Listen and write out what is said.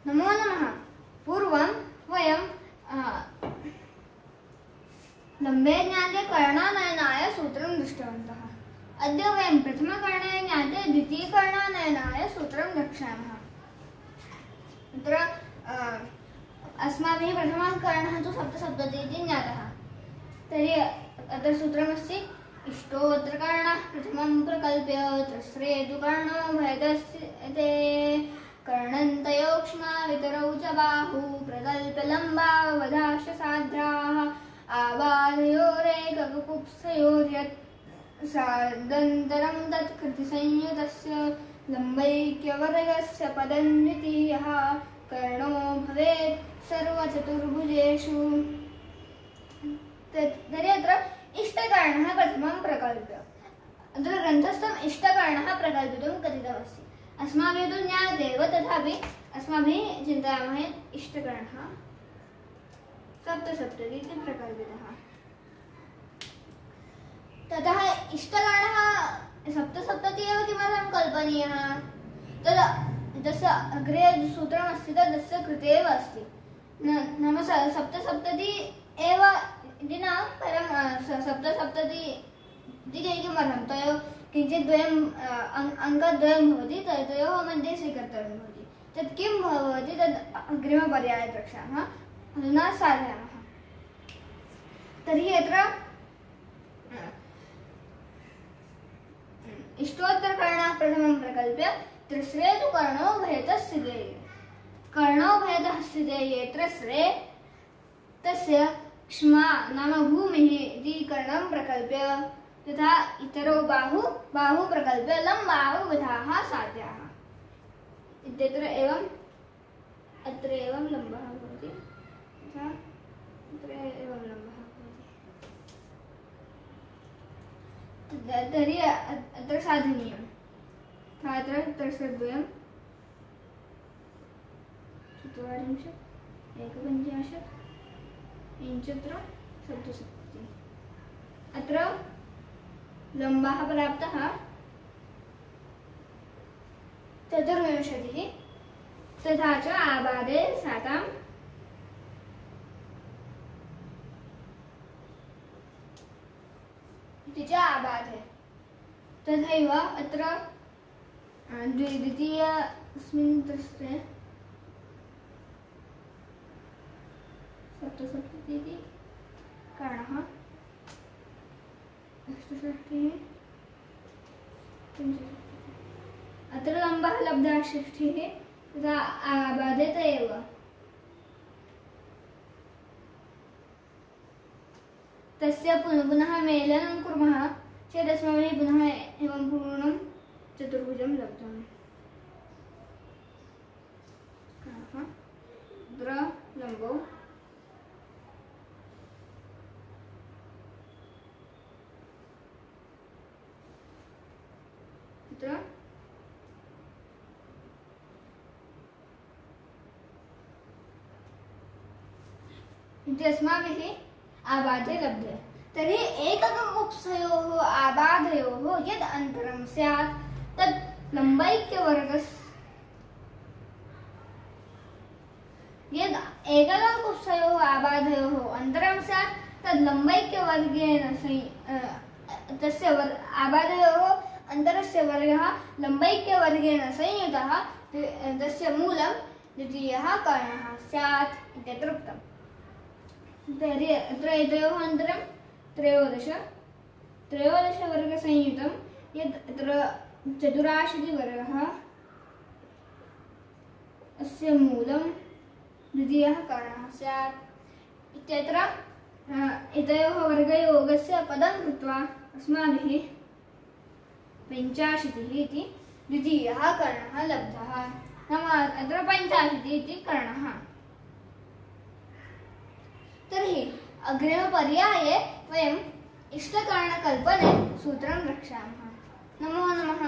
नमो नमः। पूर्वं वयं लम्बे ज्ञाते कर्णानयनाय सूत्रं दृष्टवन्तः। अद्य वयं प्रथमकर्णे ज्ञाते द्वितीयकर्णानयनाय सूत्रं द्रक्ष्यामः। तत्र अस्माभिः प्रथमः कर्णः तु सप्तसप्ततिः इति ज्ञातः। तर्हि अत्र सूत्रमस्ति इष्टोऽत्र कर्णः प्रथमं प्रकल्प्य त्रस्रे तु कर्णो भेदस्ते कर्णन्तयोक्ष्मा वितरौ च बाहु प्रकल्प्य लम्बावधाश्च साध्राः आबाधयोरेककुप्सयोर्यत् सादन्तरं तत्कृतिसंयुतस्य लम्बैक्यवर्गस्य पदं द्वितीयः कर्णो भवेत् सर्वचतुर्भुजेषु। तर्हि अत्र इष्टकर्णः प्रथमं प्रकल्प्य, अत्र ग्रन्थस्थम् इष्टकर्णः प्रकल्पितुं कथितमस्ति। अस्माभिः तु ज्ञायते एव, तथापि अस्माभिः चिन्तयामः यत् इष्टकर्णः सप्तसप्ततिः इति प्रकल्पितः। ततः इष्टकर्णः सप्तसप्ततिः एव किमर्थं कल्पनीयः? तस्य अग्रे सूत्रमस्ति तस्य कृते एव अस्ति। नाम सप्तसप्ततिः एव इति न, परं सप्तसप्ततिः इति किमर्थं? तयोः किञ्चित् द्वयम् अङ्कद्वयं भवति, तयोः मध्ये स्वीकर्तव्यं भवति। तत् किं भवति तद् अग्रिमपर्याये द्रक्ष्यामः। अधुना साधयामः। तर्हि अत्र इष्टोत्तरकर्णः प्रथमं प्रकल्प्य त्रस्रे तु कर्णो भेदः स्थिते। कर्णो भेदः स्थिते त्रस्रे तस्य क्ष्मा नाम भूमिः इति कर्णं प्रकल्प्य तथा इतरो बाहु प्रकल्प्य लम्बावधाः साध्याः इत्यत्र एवं अत्र एवं लम्बः भवति तथा अत्र एवं लम्बः भवति। तर्हि अत्र साधनीयं। अत्र त्रस्रद्वयं 40 एकपञ्चाशत् इंचत्र सप्तसप्ततिः। अत्र लम्बः प्राप्तः 24 तथा च आबादे सातां इति च आबाधे। तथैव अत्र द्वितीयस्मिन् त्रस्रे सप्तसप्ततिः इति कर्णः 68 अत्र लम्बः लब्धः 60 तथा आबाधेत एव। तस्य पुनः मेलनं कुर्मः चेत् अस्माभिः पुनः एवं पूर्णं चतुर्भुजं लब्धम्। अत्र लम्बौ इति अस्माभिः आबाधे लब्धे। तर्हि एकककुप्सयोः आबाधयोः यद् अन्तरं स्यात् तत् लम्बैक्यवर्गस्य यद् एकककुप्सयोः आबाधयोः अन्तरं स्यात् तद् लम्बैक्यवर्गेण तस्य आबाधयोः अन्तरस्य वर्गः लम्बैक्यवर्गेण संयुतः तस्य मूलं द्वितीयः कर्णः स्यात् इत्यत्र उक्तम्। तर्हि अत्र एतयोः अन्तरं 13 वर्गसंयुतं यत् अत्र 84 वर्गः अस्य मूलं द्वितीयः कर्णः स्यात् इत्यत्र एतयोः वर्गयोगस्य पदं कृत्वा अस्माभिः 85 इति द्वितीयः कर्णः लब्धः। नाम अत्र 85 इति कर्णः। तर्हि अग्रिमपर्याये वयम् इष्टकर्णकल्पने सूत्रं द्रक्ष्यामः। नमो नमः।